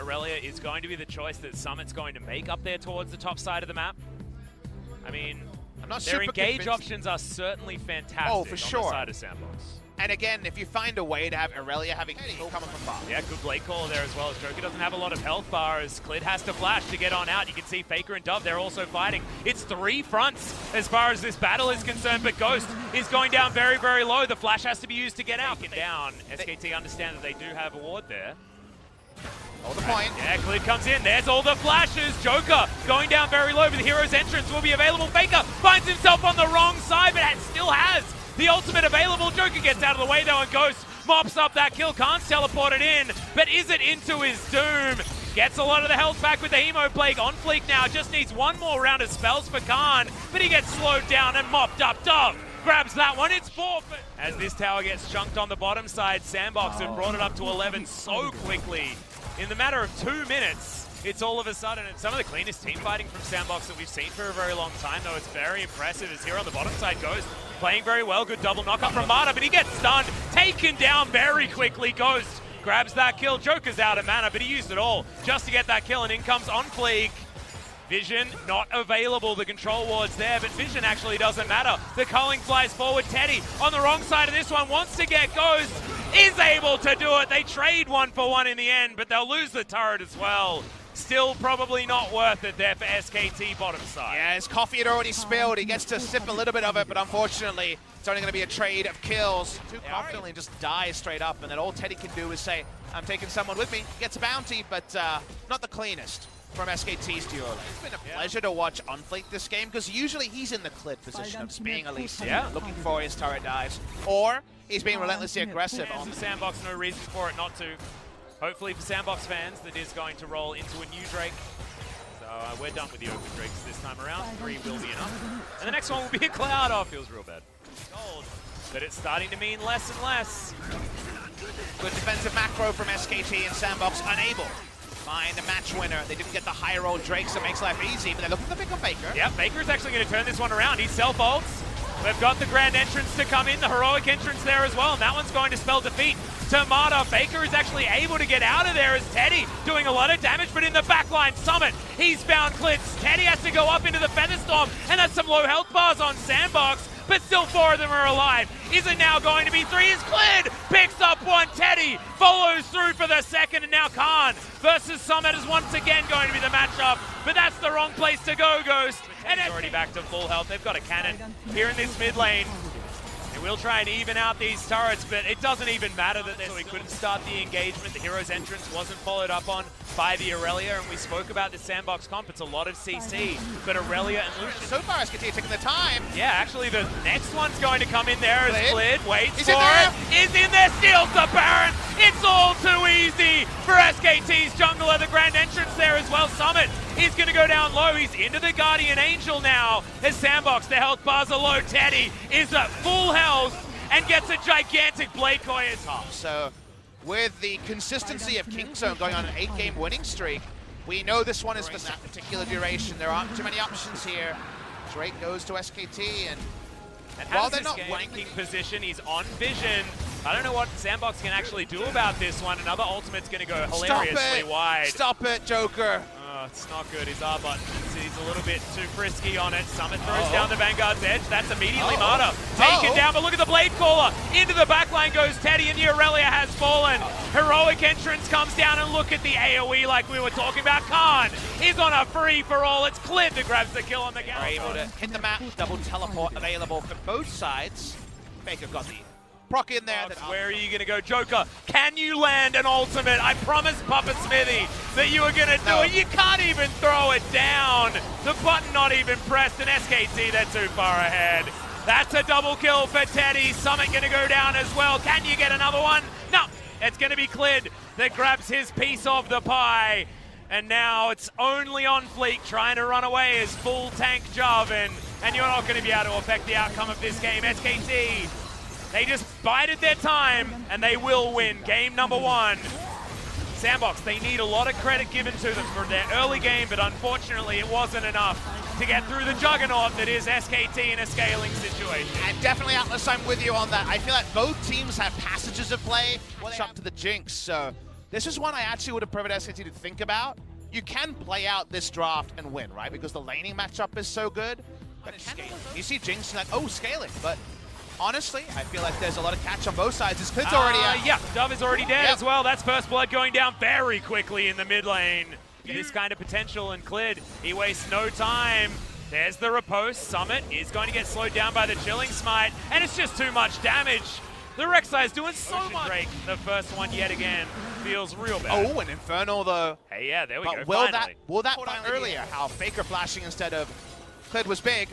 Aurelia is going to be the choice that Summit's going to make up there towards the top side of the map. I mean, their engage options are certainly fantastic on the side of Sandbox. And again, if you find a way to have Aurelia having coming from far. Yeah, good blade call there as well, as Joker doesn't have a lot of health bar as Clid has to flash to get on out. You can see Faker and Dove, they're also fighting. It's 3 fronts as far as this battle is concerned, but Ghost is going down very, very low. The flash has to be used to get out. Down. SKT understand that they do have a ward there. Hold the point. Yeah, Clid comes in. There's all the flashes. Joker going down very low, but the hero's entrance will be available. Faker finds himself on the wrong side, but still has the ultimate available. Joker gets out of the way though, and Ghost mops up that kill. Can't teleport it in, but is it into his doom? Gets a lot of the health back with the Hemo Plague on fleek now. Just needs one more round of spells for Khan, but he gets slowed down and mopped up. Dove grabs that one. It's forfeit. As this tower gets chunked on the bottom side, Sandbox have brought it up to 11 so quickly. In the matter of 2 minutes, it's all of a sudden, and some of the cleanest team fighting from Sandbox that we've seen for a very long time, though. It's very impressive as here on the bottom side Ghost playing very well. Good double knock-up from Marta, but he gets stunned, taken down very quickly. Ghost grabs that kill. Joker's out of mana, but he used it all just to get that kill, and in comes On Fleek. Vision not available, the control ward's there, but Vision actually doesn't matter. The culling flies forward. Teddy on the wrong side of this one wants to get Ghost, is able to do it. They trade 1-for-1 in the end, but they'll lose the turret as well. Still probably not worth it there for SKT bottom side. Yeah, his coffee had already spilled. He gets to sip a little bit of it, but unfortunately, it's only going to be a trade of kills. Too confidently just dies straight up, and then all Teddy can do is say, I'm taking someone with me. Gets a bounty, but not the cleanest from SKT's duo. It's been a pleasure to watch Unfleek this game, because usually he's in the Clid position of just being Elise, looking for his turret dives, or he's being relentlessly aggressive. On the Sandbox, no reason for it not to. Hopefully for Sandbox fans, that is going to roll into a new Drake. So we're done with the open Drakes this time around. 3 will be enough. And the next one will be a Cloud. Oh, feels real bad. Gold. But it's starting to mean less and less. Good defensive macro from SKT, and Sandbox unable to find a match winner. They didn't get the high roll Drake, so it makes life easy, but they're looking to pick up Faker. Yeah, Faker's actually going to turn this one around. He self-ults. They've got the grand entrance to come in, the heroic entrance there as well, and that one's going to spell defeat to Marta. Faker is actually able to get out of there as Teddy doing a lot of damage, but in the backline, Summit, he's found Clits. Teddy has to go up into the Featherstorm, and that's some low health bars on Sandbox, but still 4 of them are alive. Is it now going to be 3? Is Clid picks up one. Teddy follows through for the second, and now Khan versus Summit is once again going to be the matchup, but that's the wrong place to go, Ghost. And it's already back to full health. They've got a cannon here in this mid lane. They will try and even out these turrets, but it doesn't even matter that so he couldn't start the engagement. The hero's entrance wasn't followed up on by the Aurelia, and we spoke about the Sandbox comp. It's a lot of CC, but Aurelia and Lucian. So far, SKT taking the time. Yeah, actually, the next one's going to come in there as Clid waits He's for it. Is in there, steals the Baron. It's all too easy for SKT's jungler. The grand entrance there as well. Summit is going to go down low. He's into the Guardian Angel now. As Sandbox, the health bars are low. Teddy is at full health and gets a gigantic Blade Koi as top. So with the consistency of Kingzone going on an 8-game winning streak, we know this one is for that particular duration. There aren't too many options here. Drake goes to SKT, and while they're not winning position, he's on Vision. I don't know what Sandbox can actually do about this one. Another ultimate's going to go hilariously wide. Stop it, Joker. It's not good. His R button, he's a little bit too frisky on it. Summit throws down the Vanguard's edge. That's immediately Marta taken down, but look at the Blade Caller. Into the backline goes Teddy, and the Aurelia has fallen. Heroic entrance comes down, and look at the AoE like we were talking about. Khan is on a free-for-all. It's Clid that grabs the kill on the game. Able to hit the map, double teleport available for both sides. Faker got the proc in there. Where are you going to go, Joker? Can you land an ultimate? I promised Papa Smithy that you were going to do it. You can't even throw it down. The button not even pressed, and SKT, they're too far ahead. That's a double kill for Teddy. Summit going to go down as well. Can you get another one? No, it's going to be Clid that grabs his piece of the pie. And now it's only On Fleek trying to run away as full tank Jarvan. And you're not going to be able to affect the outcome of this game. SKT, they just bided their time, and they will win game number 1. Sandbox, they need a lot of credit given to them for their early game, but unfortunately it wasn't enough to get through the juggernaut that is SKT in a scaling situation. And definitely, Atlas, I'm with you on that. I feel like both teams have passages of play. Well, up to the Jinx, so This is one I actually would have preferred SKT to think about. You can play out this draft and win, right? Because the laning matchup is so good. But you see Jinx like, oh, scaling. But honestly, I feel like there's a lot of catch on both sides. His Clid's already out. Yeah, Dove is already dead as well. That's first blood going down very quickly in the mid lane. This kind of potential in Clid. He wastes no time. There's the riposte. Summit is going to get slowed down by the Chilling Smite, and it's just too much damage. The Rek'Sai is doing so much. Drake, the first one yet again, feels real bad. Oh, an Infernal though. Hey, yeah, there we go. Will that earlier, how Faker flashing instead of Clid was big.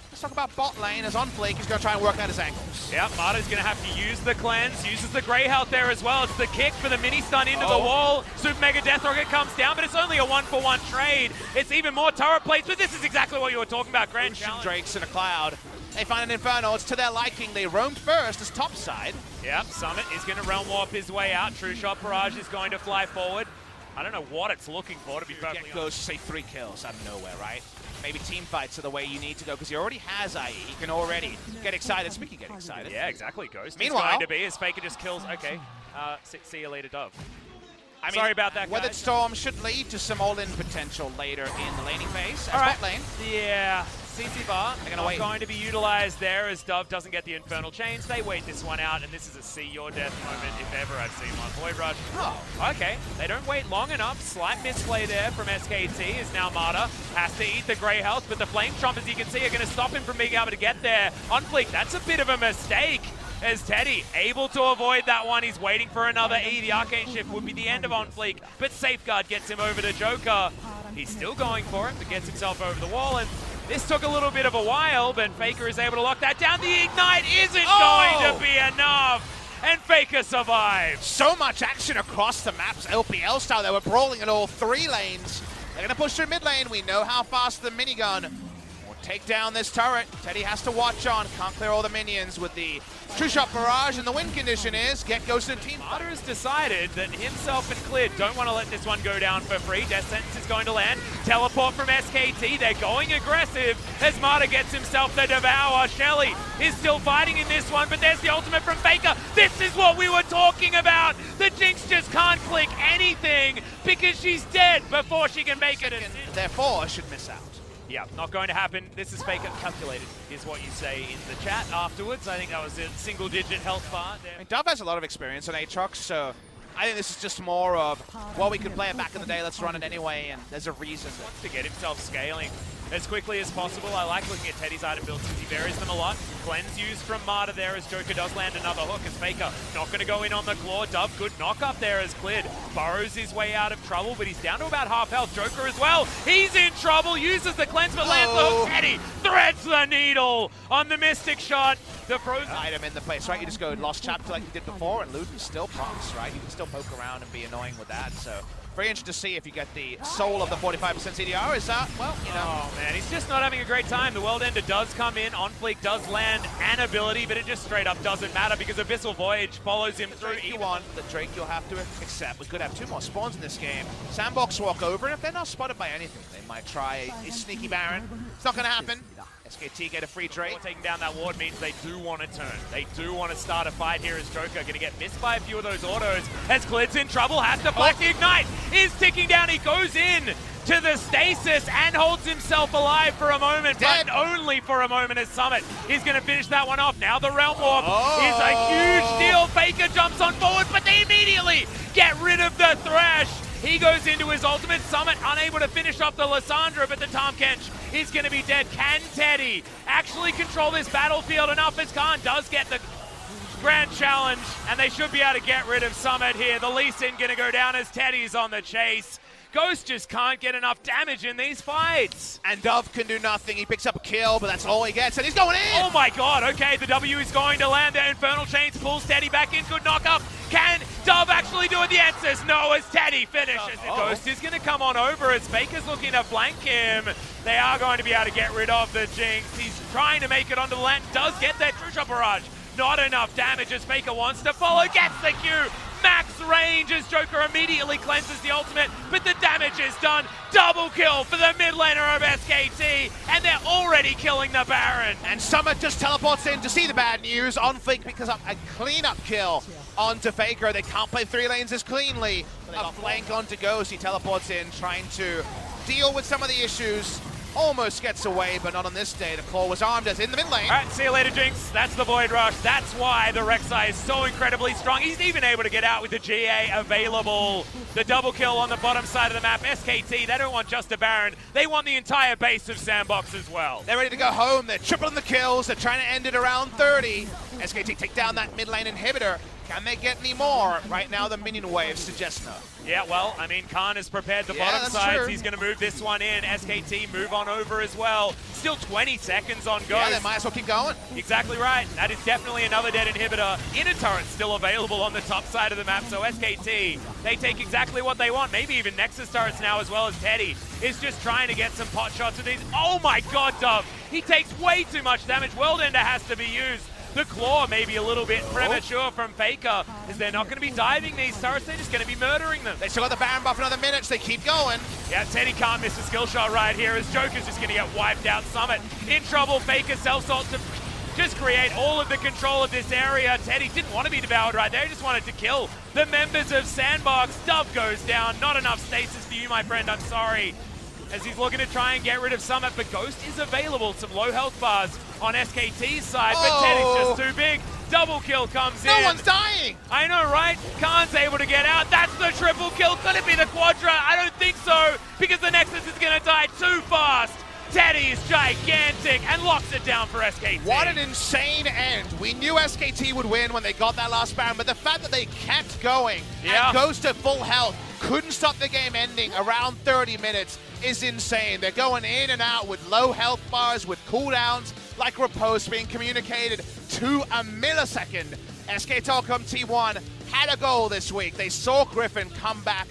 Let's talk about bot lane as on Flake. He's going to try and work out his angles. Yep, Marta's going to have to use the cleanse, uses the Grey Health there as well. It's the kick for the mini stun into the wall. Super Mega Death Rocket comes down, but it's only a 1-for-1 trade. It's even more turret plates, but this is exactly what you were talking about. Grand challenge. Drakes in a cloud. They find an Infernal. It's to their liking. They roamed first as top side. Yep, Summit is going to Realm Warp his way out. True Shot Barrage is going to fly forward. I don't know what it's looking for, to be perfectly honest. Goes to say 3 kills out of nowhere, right? Maybe team fights are the way you need to go because he already has IE. He can already get excited. Speaking of get excited. Yeah, exactly. Ghost Meanwhile, is going to be as Faker just kills. Okay, see you later, Dove. I mean, sorry about that, Weathered Storm should lead to some all-in potential later in the laning phase. All right. Lane. Yeah, CC bar going to be utilized there as Dove doesn't get the Infernal Chains. They wait this one out, and this is a see your death moment if ever I've seen one. Void Rush. Oh, okay. They don't wait long enough. Slight misplay there from SKT as now Marta has to eat the Grey Health, but the Flame Chomp, as you can see, are going to stop him from being able to get there. On Fleek, that's a bit of a mistake. As Teddy able to avoid that one. He's waiting for another E. The Arcane Shift would be the end of On Fleek, but Safeguard gets him over to Joker. He's still going for it, but gets himself over the wall, and this took a little bit of a while, but Faker is able to lock that down. The Ignite isn't going to be enough, and Faker survives. So much action across the maps, LPL style. They were brawling in all 3 lanes. They're going to push through mid lane. We know how fast the minigun will take down this turret. Teddy has to watch on. Can't clear all the minions with the True Shot Barrage, and the win condition is get ghosted team. Marta has decided that himself and Clid don't want to let this one go down for free. Death Sentence is going to land. Teleport from SKT. They're going aggressive as Marta gets himself the Devour. Shelly is still fighting in this one, but there's the ultimate from Faker. This is what we were talking about. The Jinx just can't click anything because she's dead before she can make it. Therefore, should miss out. Yeah, not going to happen. This is Faker calculated, is what you say in the chat afterwards. I think that was a single-digit health bar there. I mean, Dove has a lot of experience on Aatrox, so I think this is just more of, well, we could play it back in the day, let's run it anyway, and there's a reason. He wants to get himself scaling as quickly as possible. I like looking at Teddy's item builds because he varies them a lot. Cleanse used from Marta there as Joker does land another hook as Faker not going to go in on the claw. Dove, good knock up there as Clid burrows his way out of trouble, but he's down to about half health. Joker as well, he's in trouble, uses the cleanse but lands the hook. Teddy threads the needle on the Mystic Shot. The frozen item in the place, right? You just go Lost Chapter like you did before, and Luden's still prompts, right? You can still poke around and be annoying with that, so very interesting to see if you get the soul of the 45% CDR. Is that, well, you know. Oh, man, he's just not having a great time. The World Ender does come in. On Fleek does land an ability, but it just straight up doesn't matter because Abyssal Voyage follows him through. The Drake you'll have to accept. We could have 2 more spawns in this game. Sandbox walk over, and if they're not spotted by anything, they might try a sneaky Baron. It's not going to happen. SKT get a free trade. Taking down that ward means they do want to turn. They do want to start a fight here as Joker going to get missed by a few of those autos. As Clid's in trouble, has to flash the Ignite. Is ticking down. He goes in to the stasis and holds himself alive for a moment, but only for a moment as Summit is going to finish that one off. Now the Realm Warp is a huge deal. Faker jumps on forward, but they immediately get rid of the Thresh. He goes into his ultimate. Summit unable to finish off the Lissandra, but the Tahm Kench is going to be dead. Can Teddy actually control this battlefield enough as Khan does get the grand challenge, and they should be able to get rid of Summit here. The Lee Sin going to go down as Teddy's on the chase. Ghost just can't get enough damage in these fights. And Dove can do nothing. He picks up a kill, but that's all he gets, and he's going in! Oh my god, okay, the W is going to land there. Infernal Chains pulls Teddy back in. Good knock up. Can Dove actually do it? The answer is no, as Teddy finishes. Ghost is going to come on over as Faker's looking to flank him. They are going to be able to get rid of the Jinx. He's trying to make it onto the land. Does get that True Shot Barrage. Not enough damage as Faker wants to follow. Gets the Q. Max range as Joker immediately cleanses the ultimate, but the damage is done. Double kill for the mid laner of SKT, and they're already killing the Baron. And Summit just teleports in to see the bad news. On Fleek picks up a cleanup kill onto Faker. They can't play 3 lanes as cleanly. A flank onto Ghost. He teleports in, trying to deal with some of the issues. Almost gets away, but not on this day. The Claw was armed as in the mid lane. All right, see you later, Jinx. That's the Void Rush. That's why the Rek'Sai is so incredibly strong. He's even able to get out with the GA available. The double kill on the bottom side of the map. SKT, they don't want just a Baron. They want the entire base of Sandbox as well. They're ready to go home. They're tripling the kills. They're trying to end it around 30. SKT take down that mid lane inhibitor. Can they get any more? Right now, the minion wave suggests no. Yeah, well, I mean, Khan has prepared the bottom sides. True. He's going to move this one in. SKT move on over as well. Still 20 seconds on Ghost. Yeah, they might as well keep going. Exactly right. That is definitely another dead inhibitor. Inner turret still available on the top side of the map, so SKT, they take exactly what they want. Maybe even Nexus turrets now, as well as Teddy is just trying to get some pot shots with these. Oh my god, Dove! He takes way too much damage. World Ender has to be used. The Claw may be a little bit premature from Faker, as they're not going to be diving these turrets, they're just going to be murdering them. They still got the Baron buff another minute, so they keep going. Yeah, Teddy can't miss a skill shot right here, as Joker's just going to get wiped out. Summit in trouble. Faker self-salt to just create all of the control of this area. Teddy didn't want to be devoured right there, he just wanted to kill the members of Sandbox. Dove goes down, not enough stasis for you, my friend, I'm sorry. As he's looking to try and get rid of Summit, but Ghost is available. Some low health bars on SKT's side, but Teddy's just too big. Double kill comes in. No one's dying! I know, right? Khan's able to get out. That's the triple kill. Could it be the Quadra? I don't think so, because the Nexus is going to die too fast. Teddy is gigantic and locks it down for SKT. What an insane end. We knew SKT would win when they got that last Baron, but the fact that they kept going and Ghost at full health, couldn't stop the game ending around 30 minutes is insane. They're going in and out with low health bars, with cooldowns, like repose being communicated to a millisecond. SK Telecom T1 had a goal this week. They saw Griffin come back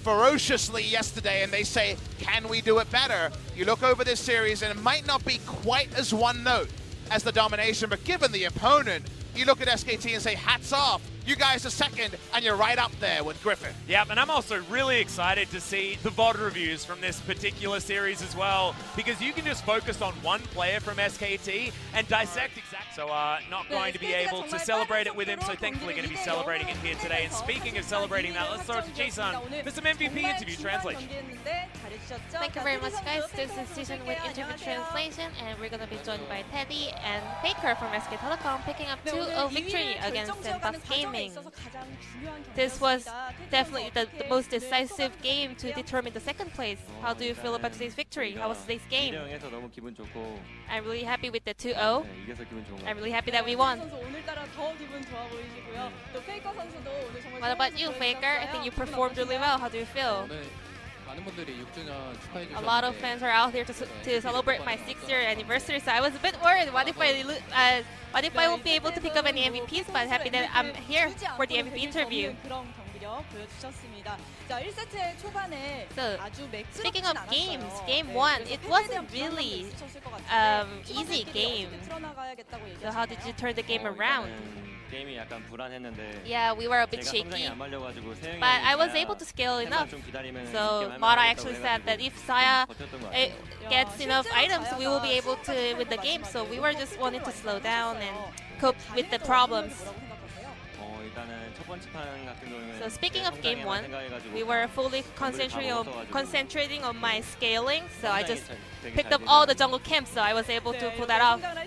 ferociously yesterday, and they say, can we do it better? You look over this series, and it might not be quite as one note as the domination, but given the opponent, you look at SKT and say, hats off. You guys are second, and you're right up there with Griffin. Yep, and I'm also really excited to see the VOD reviews from this particular series as well, because you can just focus on one player from SKT and dissect exactly. So not going to be able to celebrate it with him, so thankfully going to be celebrating it here today. And speaking of celebrating that, let's throw it to Ji-san for some MVP interview translation. Thank you very much, guys. This is Ji-san with interview translation, and we're going to be joined by Teddy and Faker from SK Telecom, picking up 2-0 victory against Sandbox Gaming. This was definitely the most decisive game to determine the second place. How do you feel about today's victory? How was today's game? I'm really happy with the 2-0. I'm really happy that we won. What about you, Faker? I think you performed really well. How do you feel? A lot of fans are out here to celebrate my 6-year anniversary, so I was a bit worried. What if I won't be able to pick up any MVPs? But I'm happy that I'm here for the MVP interview. So, speaking of games, game 1, it wasn't really easy game. So how did you turn the game around? Yeah, we were a bit shaky, but I was able to scale enough. So Mara actually said that if Saya gets enough items, we will be able to win the game. So we were just wanting to slow down and cope with the problems. So speaking of game 1, we were fully concentrating on my scaling, so I just picked up all the jungle camps, so I was able to pull that off. And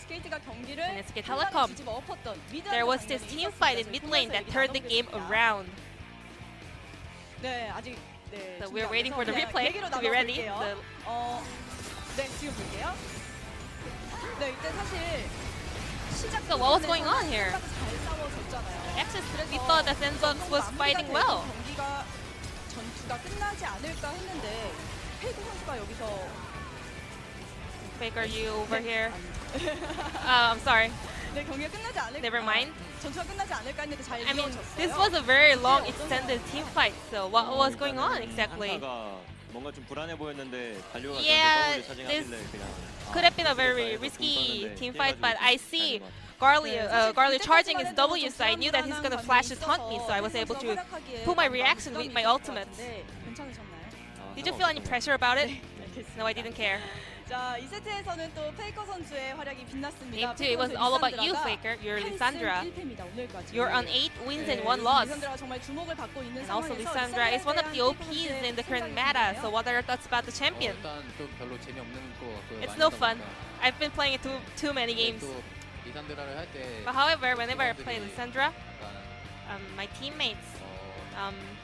SK Telecom, there was this team fight in mid lane that turned the game around. So we're waiting for the replay to be ready. So what was going on here? Actually, we thought that Sandbox was fighting well. Faker, you over here? I'm sorry. Never mind. I mean, this was a very long, extended team fight. So what was going on exactly? Yeah, this could have been a very risky team fight, but I see Garly charging his W, so I knew that he's gonna flash to taunt me, so I was able to pull my reaction with my ultimate. Did you feel any pressure about it? No, I didn't care. 자, 2세트에서는 또 페이커 선수의 활약이 빛났습니다. Game 2, it was all about you, Faker. You're Lissandra. You're on 8 wins and 1 loss. 리산드라가 정말 주목을 받고 있는 And also 상황에서 Lissandra is one of the OPs in the current meta, so what are your thoughts about the champion? 일단 좀 별로 재미없는 것 같고요. It's 많이 no 하다 fun. 보니까. I've been playing it too many games. 또 리산드라를 할 때 But however, whenever I play Lissandra, 약간 my teammates,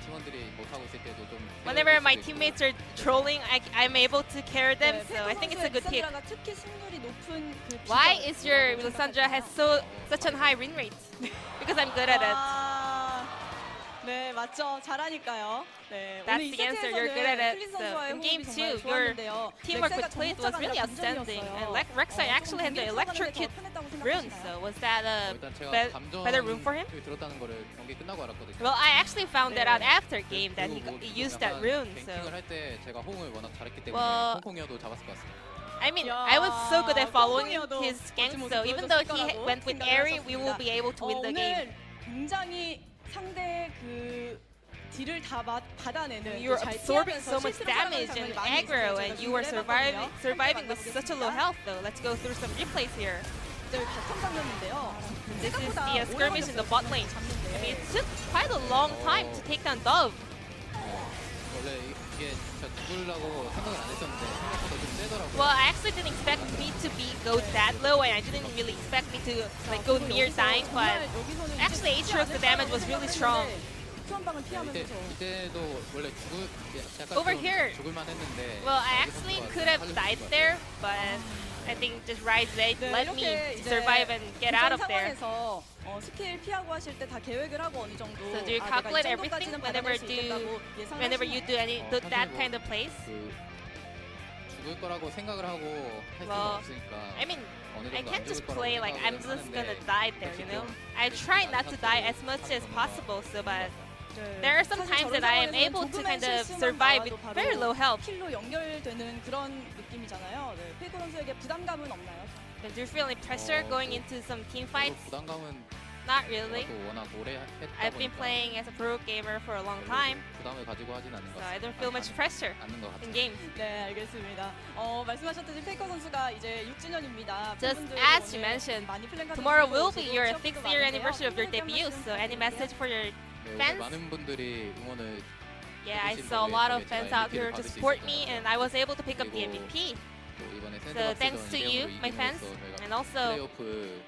팀원들이 못하고 있을 때도 좀 whenever my teammates are trolling, I'm able to carry them, so I think it's a good pick. 특히 승률이 높은 그 Why is your Lissandra has such a high win rate? Because I'm good at it. 네, 맞죠. 잘하니까요. 네, That's 오늘 the answer. You're good at it. So in game 2, your teamwork with Plate was really outstanding, and Rek'Sai actually had the electrocute rune. So was that a 일단 제가 better rune for him? 들었다는 거를 경기 끝나고 알았거든요. Well, I actually found that out after game that he used that rune. So 뱅킹을 할 때 제가 홍을 워낙 잘했기 때문에 Well, 홍콩이어도 잡았을 것 같습니다. I mean, I was so good at following his gank, so even though he went with Airy, we will be able to win the game. 굉장히 상대 그 딜을 다 받아내는 You were absorbing so much damage and aggro, and you were surviving with such a low health. Though, let's go through some replays here. 바텀 장면인데요. This is the skirmish in the bot lane. I mean, it took quite a long time to take down Dove. 원래 이게 진짜 죽으려고 생각을 안 했었는데 생각보다 좀 세더라고요. Well, I actually didn't expect me to go that low, and I didn't really expect me to like go near dying. But actually, Aatrox, the damage was really strong. 이때도 원래 약간 Over 좀 here. 죽을만 했는데. Well, I actually could have died there, but I think just Rise let me survive and get out of there. 스킬 피하고 하실 때 다 계획을 하고 어느 정도. So do you calculate everything whenever you do that kind of plays? 죽을 거라고 생각을 하고 할 수가 Well, 없으니까. I mean, 어느 I 정도 can't 안 just 죽을 거라고 play like I'm 생각을 just gonna 하는데 die there, you know? I try not to die as much as possible, so but there are some times that I am able to kind of survive with very low health. 킬로 연결되는 그런 느낌이잖아요. 네, 페이커 선수에게 부담감은 없나요? Do you feel any pressure going into some team fights? 부담감은 Not really. 저도 워낙 오래 했다 I've been 보니까 playing as a pro gamer for a long time, 부담을 가지고 하진 않는 것 so I 같습니다. don't feel much pressure 않는 것 in 같아요. games. 네, 알겠습니다. 말씀하셨듯이 페이커 선수가 이제 6주년입니다. Just as you mentioned, tomorrow will be your 6th year anniversary of your debut, so any message for your 네, fans? 많은 분들이 응원을 Yeah, I saw a lot of fans out here to support me, and I was able to pick up the MVP. 또 이번에 So thanks to you, my fans, and also 플레이오프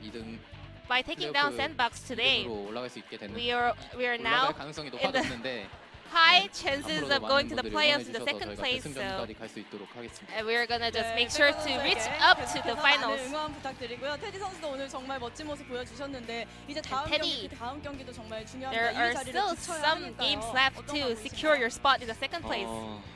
2등 by taking down Sandbox today, 으로 올라갈 수 있게 되는 we are now 올라갈 가능성이 in the 높아졌는데 high chances 앞으로도 of going 많은 to the 분들이 playoffs in the 응원해주셔서 second 저희가 place. So 결승전까지 갈 수 있도록 하겠습니다. we're gonna just make sure to reach up to the finals. 응원 부탁드리고요. 테디 선수도 오늘 정말 멋진 모습 보여주셨는데 이제 다음 테디, 경기, 그 다음 경기도 정말 중요합니다. There 이 are 자리를 still 지켜야 some 하니까요. games left 어떤 to 마음이신가요? secure your spot in the second place.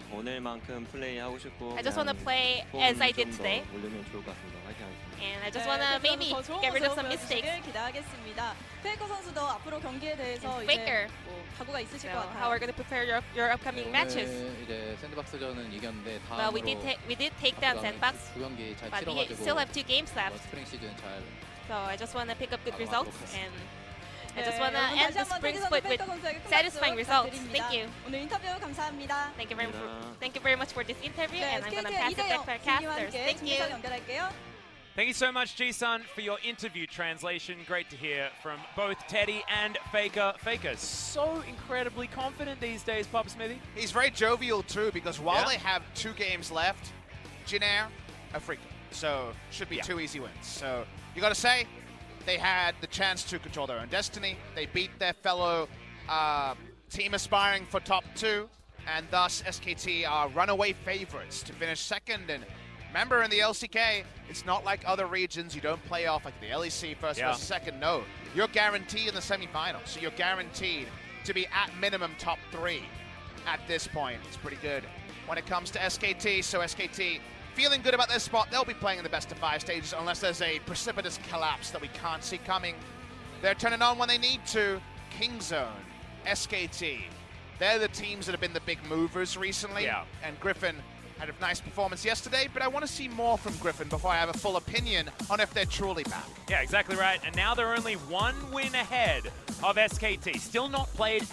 오늘만큼 플레이하고 싶고 I just want to 그냥 play 폼 as I 좀 did 더 today, 올리면 좋을 것 같습니다. 화이팅 하겠습니다. and I just want to maybe 더 좋은 get rid of 모습 some mistakes. 보여주시길 기대하겠습니다. 페이커 선수도 앞으로 경기에 대해서 And Faker. 이제 뭐 각오가 있으실 So 것 how 같아요. we're gonna prepare your upcoming matches? 오늘 이제 샌드박스전은 이겼는데 Well, we did take down Sandbox, 두 경기 잘 but we 치러가지고 still have 2 games left. 스프링 시즌 잘 So I just want to pick up good 바로 results, 하도록 and I just 네, want to 여러분 end 다시 the 한번 spring 테디 선수, split with 페이커 선수에게 큰 satisfying 박수 results. 부탁드립니다. Thank you. 오늘 인터뷰 감사합니다. Thank you very much for this interview, 네, and I'm gonna SKT pass it back to our 이대영 casters. 김희와 Thank 함께 you. 준비선 연결할게요. Thank you so much, Ji-sun, for your interview translation. Great to hear from both Teddy and Faker. Faker, so incredibly confident these days, Papa Smithy. He's very jovial too, because while Yeah. they have 2 games left, Jinair are freaking. So should be 2 easy wins. So you got to say, they had the chance to control their own destiny. They beat their fellow team aspiring for top 2, and thus SKT are runaway favorites to finish second. And remember, in the LCK, it's not like other regions. You don't play off like the LEC first versus second. No, you're guaranteed in the semifinals. So you're guaranteed to be at minimum top 3 at this point. It's pretty good when it comes to SKT. So SKT feeling good about their spot. They'll be playing in the best of 5 stages unless there's a precipitous collapse that we can't see coming. They're turning on when they need to. Kingzone, SKT. They're the teams that have been the big movers recently. Yeah. And Griffin had a nice performance yesterday, but I want to see more from Griffin before I have a full opinion on if they're truly back. Yeah, exactly right. And now they're only 1 win ahead of SKT. Still not played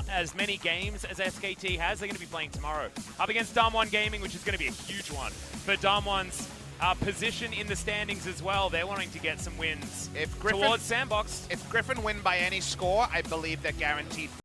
as many games as SKT has. They're going to be playing tomorrow up against Damwon Gaming, which is going to be a huge one for Damwon's position in the standings as well. They're wanting to get some wins towards Sandbox. If Griffin win by any score, I believe they're guaranteed